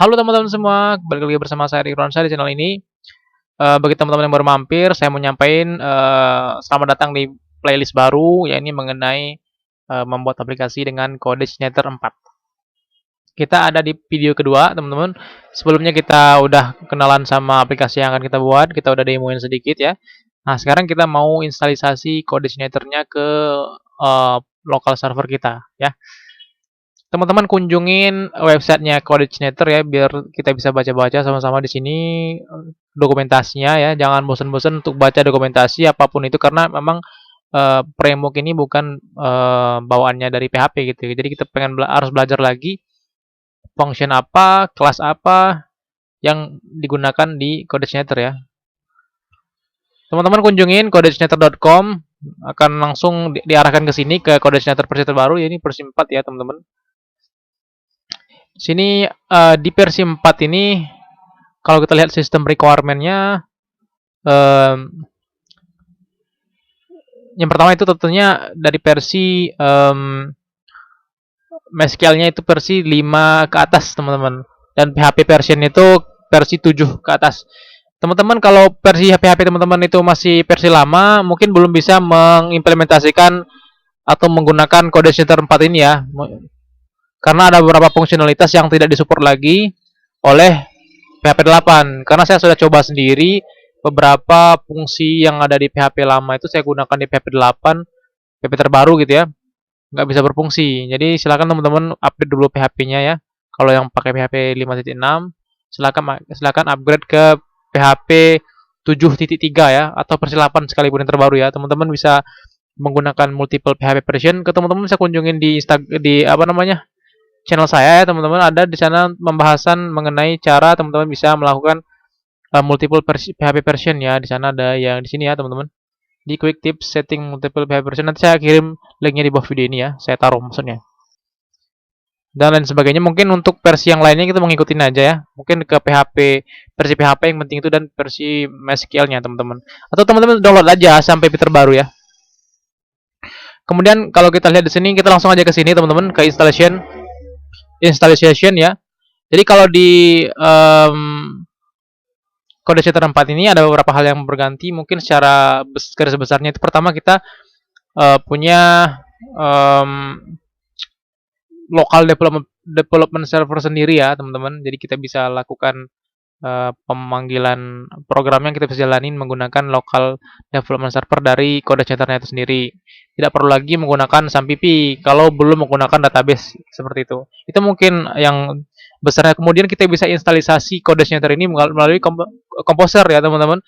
Halo teman-teman semua, balik lagi bersama saya Rik Ronsa di channel ini. Bagi teman-teman yang baru mampir, saya mau nyampain selamat datang di playlist baru, ya ini mengenai membuat aplikasi dengan kode Schneider 4. Kita ada di video kedua, teman-teman. Sebelumnya kita udah kenalan sama aplikasi yang akan kita buat, kita udah demoin sedikit ya. Nah, sekarang kita mau instalisasi kode Schneider-nya ke lokal server kita, ya. Teman-teman kunjungin websitenya Coordinator ya biar kita bisa baca-baca sama-sama di sini dokumentasinya ya. Jangan bosan-bosan untuk baca dokumentasi apapun itu karena memang framework ini bukan bawaannya dari PHP gitu. Jadi kita harus belajar lagi function apa, kelas apa yang digunakan di Coordinator ya. Teman-teman kunjungin coordinator.com akan langsung diarahkan ke sini ke Coordinator versi terbaru ya, ini versi 4 ya, teman-teman. Sini di versi 4 ini kalau kita lihat sistem requirement-nya yang pertama itu tentunya dari versi MySQL-nya itu versi 5 ke atas, teman-teman. Dan PHP version itu versi 7 ke atas. Teman-teman kalau versi PHP teman-teman itu masih versi lama, mungkin belum bisa mengimplementasikan atau menggunakan kode Schneider 4 ini ya. Karena ada beberapa fungsionalitas yang tidak disupport lagi oleh PHP 8. Karena saya sudah coba sendiri beberapa fungsi yang ada di PHP lama itu saya gunakan di PHP 8, PHP terbaru gitu ya, nggak bisa berfungsi. Jadi silakan teman-teman update dulu PHP-nya ya. Kalau yang pakai PHP 5.6, silakan upgrade ke PHP 7.3 ya, atau versi 8 sekalipun yang terbaru ya. Teman-teman bisa menggunakan multiple PHP version. Ke teman-teman bisa kunjungin di apa namanya? Channel saya ya, teman-teman. Ada di sana pembahasan mengenai cara teman-teman bisa melakukan multiple PHP version ya. Di sana ada yang di sini ya, teman-teman. Di quick tips setting multiple PHP version, nanti saya kirim linknya di bawah video ini ya, saya taruh maksudnya. Dan lain sebagainya. Mungkin untuk versi yang lainnya kita mengikutin aja ya. Mungkin ke versi PHP yang penting itu dan versi MySQL-nya teman-teman. Atau teman-teman download aja sampai terbaru ya. Kemudian kalau kita lihat di sini, kita langsung aja ke sini teman-teman, ke installation ya. Jadi kalau di kode Schneider 4 ini ada beberapa hal yang berganti. Mungkin secara garis besarnya itu pertama kita punya local development server sendiri ya, teman-teman. Jadi kita bisa lakukan pemanggilan program yang kita bisa jalanin menggunakan local development server dari kode Schneider itu sendiri. Tidak perlu lagi menggunakan SAMPP kalau belum menggunakan database seperti itu. Itu mungkin yang besarnya. Kemudian kita bisa instalisasi kode Schneider ini melalui Composer ya, teman-teman.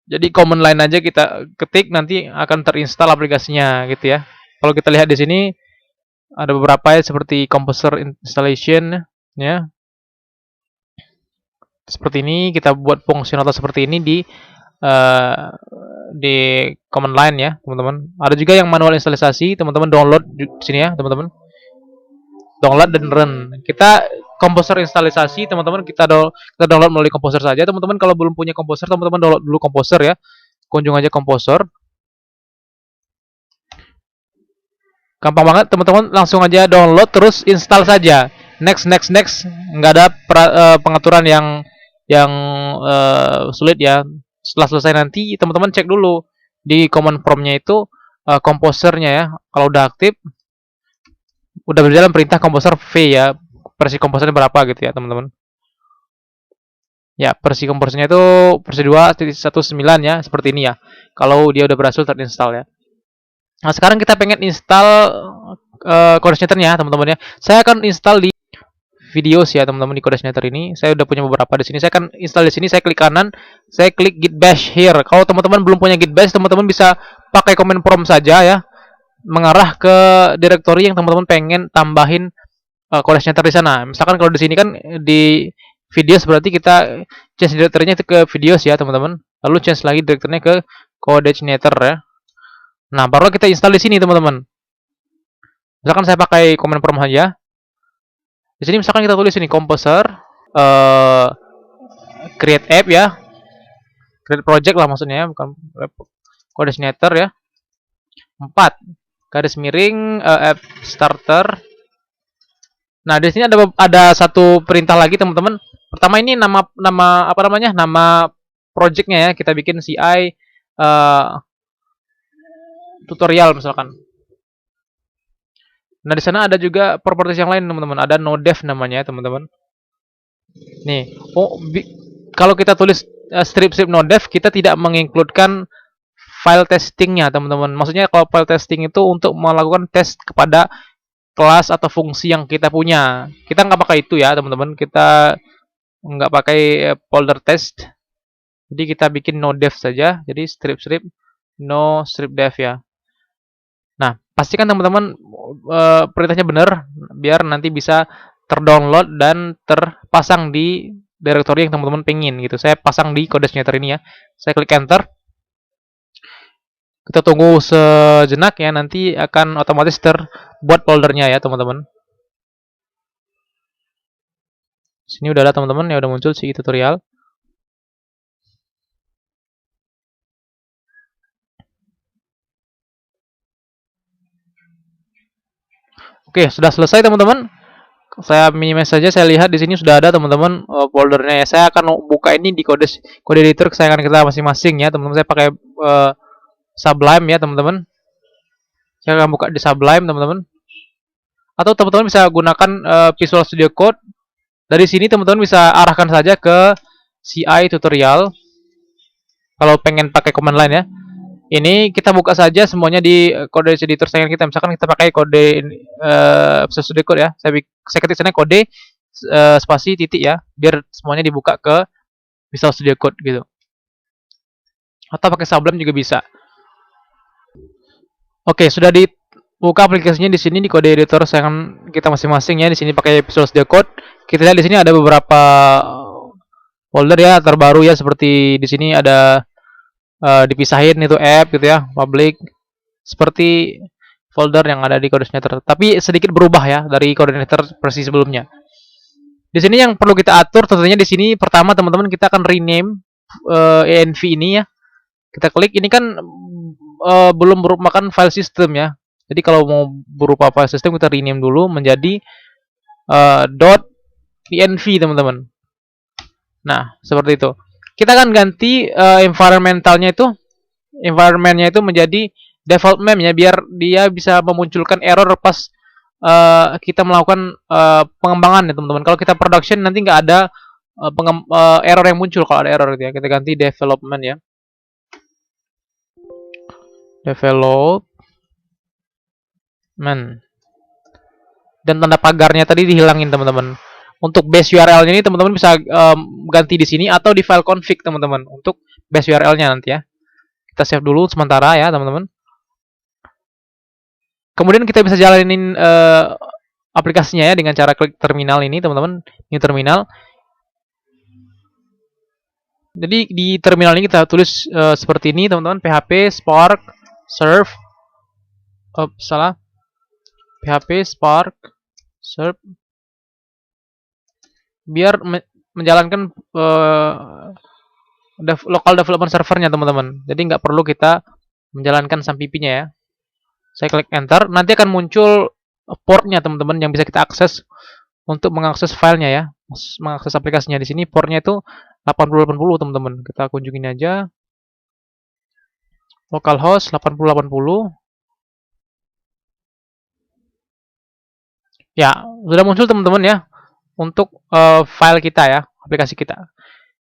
Jadi command line aja kita ketik, nanti akan terinstall aplikasinya gitu ya. Kalau kita lihat di sini ada beberapa ya, seperti Composer installation ya. Seperti ini kita buat fungsional seperti ini di command line ya, teman-teman. Ada juga yang manual instalisasi, teman-teman download di sini ya, teman-teman. Download dan run. Kita Composer instalisasi, teman-teman, kita download melalui Composer saja. Teman-teman kalau belum punya Composer, teman-teman download dulu Composer ya. Kunjung aja Composer. Gampang banget, teman-teman, langsung aja download terus install saja. Next, nggak ada pengaturan yang sulit ya. Setelah selesai nanti teman-teman cek dulu di command prompt-nya itu komposernya ya. Kalau udah aktif, udah berjalan perintah komposer V ya. Versi komposernya berapa gitu ya, teman-teman. Ya, versi komposernya itu versi 2.19 ya, seperti ini ya. Kalau dia udah berhasil terinstall ya. Nah, sekarang kita pengen install Kode Schneider-nya, teman-teman ya. Saya akan install di videos ya, teman-teman, di Kode Schneider ini. Saya udah punya beberapa di sini. Saya akan install di sini. Saya klik kanan, saya klik git bash here. Kalau teman-teman belum punya git bash, teman-teman bisa pakai command prompt saja ya, mengarah ke directory yang teman-teman pengen tambahin Kode Schneider di sana. Misalkan kalau di sini kan di videos, berarti kita change directory-nya itu ke videos ya, teman-teman. Lalu change lagi directory-nya ke Kode Schneider ya. Nah, baru kita install di sini, teman-teman. Misalkan saya pakai command prompt saja. Di sini misalkan kita tulis ini Composer create app ya. Create project lah maksudnya, bukan Kode Schneider ya. 4 garis miring app starter. Nah, di sini ada satu perintah lagi teman-teman. Pertama ini nama nama apa namanya? Nama projectnya ya. Kita bikin CI tutorial misalkan. Nah, di sana ada juga properties yang lain teman-teman. Ada nodev namanya teman-teman. Nih, kalau kita tulis strip nodev, kita tidak mengincludekan file testingnya teman-teman. Maksudnya kalau file testing itu untuk melakukan tes kepada kelas atau fungsi yang kita punya. Kita nggak pakai itu ya teman-teman. Kita nggak pakai folder test. Jadi kita bikin no dev saja. Jadi strip no strip dev ya. Nah, pastikan teman-teman perintahnya benar biar nanti bisa terdownload dan terpasang di directory yang teman-teman pengen gitu. Saya pasang di CodeSnether ini ya. Saya klik enter. Kita tunggu sejenak ya, nanti akan otomatis terbuat foldernya ya teman-teman. Sini udah ada teman-teman ya, udah muncul si tutorial. Oke, sudah selesai teman-teman. Saya minimize saja, saya lihat di sini sudah ada teman-teman foldernya ya. Saya akan buka ini di kode editor kesayangan kita masing-masing ya teman-teman. Saya pakai Sublime ya teman-teman. Saya akan buka di Sublime teman-teman. Atau teman-teman bisa gunakan Visual Studio Code. Dari sini teman-teman bisa arahkan saja ke CI tutorial. Kalau pengen pakai command line ya. Ini kita buka saja semuanya di kode editor sayangan kita. Misalkan kita pakai kode Visual Studio Code ya. Saya ketik sana kode spasi titik ya, biar semuanya dibuka ke Visual Studio Code gitu. Atau pakai Sublime juga bisa. Oke, sudah dibuka aplikasinya di sini di kode editor sayangan kita masing-masing ya. Di sini pakai Visual Studio Code. Kita lihat di sini ada beberapa folder ya terbaru ya, seperti di sini ada dipisahin itu app gitu ya, public, seperti folder yang ada di CodeSnether. Tapi sedikit berubah ya dari CodeSnether versi sebelumnya. Di sini yang perlu kita atur tentunya di sini pertama teman-teman kita akan rename env ini ya. Kita klik ini kan belum merupakan file system ya. Jadi kalau mau berupa file system kita rename dulu menjadi .env teman-teman. Nah, seperti itu. Kita akan ganti environmentnya itu menjadi development ya, biar dia bisa memunculkan error pas kita melakukan pengembangan ya teman-teman. Kalau kita production nanti nggak ada error yang muncul kalau ada error gitu ya. Kita ganti development ya. Development. Dan tanda pagarnya tadi dihilangin teman-teman. Untuk base URL-nya ini teman-teman bisa ganti di sini atau di file config teman-teman untuk base URL-nya nanti ya. Kita save dulu sementara ya teman-teman. Kemudian kita bisa jalanin aplikasinya ya dengan cara klik terminal ini teman-teman, new terminal. Jadi di terminal ini kita tulis seperti ini teman-teman, php spark serve php spark serve, biar menjalankan local development servernya teman-teman. Jadi nggak perlu kita menjalankan SAMPP-nya ya. Saya klik enter, nanti akan muncul portnya teman-teman yang bisa kita akses untuk mengakses filenya ya, mengakses aplikasinya. Di sini portnya itu 8080 teman-teman. Kita kunjungin aja. Localhost 8080. Ya, sudah muncul teman-teman ya untuk file kita ya, aplikasi kita.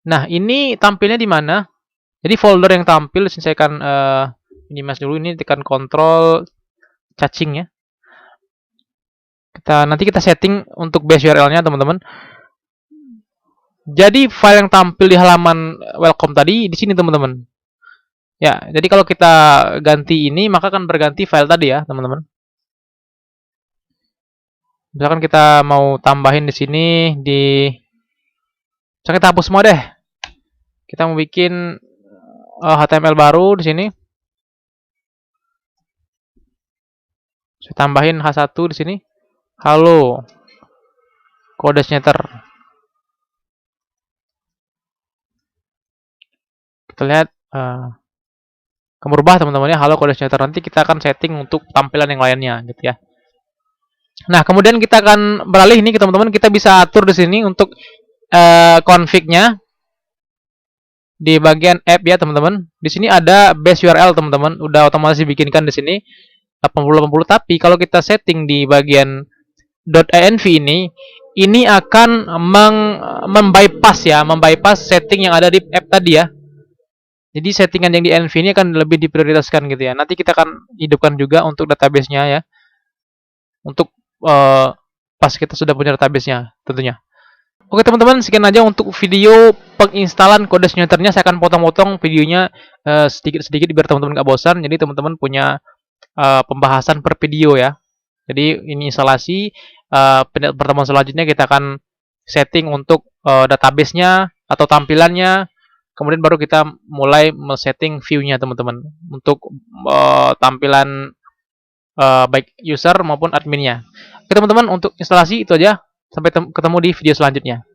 Nah, ini tampilnya di mana? Jadi folder yang tampil, saya akan minimize dulu ini, tekan Ctrl caching ya. Nanti kita setting untuk base URL-nya teman-teman. Jadi file yang tampil di halaman welcome tadi di sini teman-teman. Ya, jadi kalau kita ganti ini maka akan berganti file tadi ya teman-teman. Misalkan kita mau tambahin di sini misalkan kita hapus semua deh. Kita mau bikin HTML baru di sini. Saya tambahin H1 di sini. Halo CodeSnether. Kita lihat akan berubah teman-teman ya, halo CodeSnether. Nanti kita akan setting untuk tampilan yang lainnya gitu ya. Nah, kemudian kita akan beralih ini ke teman-teman, kita bisa atur di sini untuk config-nya di bagian app ya, teman-teman. Di sini ada base URL, teman-teman. Udah otomatis dibikinkan di sini 8080, tapi kalau kita setting di bagian .env ini akan membypass setting yang ada di app tadi ya. Jadi settingan yang di env ini akan lebih diprioritaskan gitu ya. Nanti kita akan hidupkan juga untuk database-nya ya. Untuk pas kita sudah punya database-nya tentunya. Oke teman-teman, sekian aja untuk video penginstalan kode signature-nya. Saya akan potong-potong videonya sedikit-sedikit biar teman-teman nggak bosan. Jadi teman-teman punya pembahasan per video ya. Jadi ini instalasi. Pertemuan selanjutnya kita akan setting untuk database-nya atau tampilannya. Kemudian baru kita mulai setting view-nya teman-teman untuk tampilan baik user maupun adminnya. Oke teman-teman, untuk instalasi itu aja. Sampai ketemu di video selanjutnya.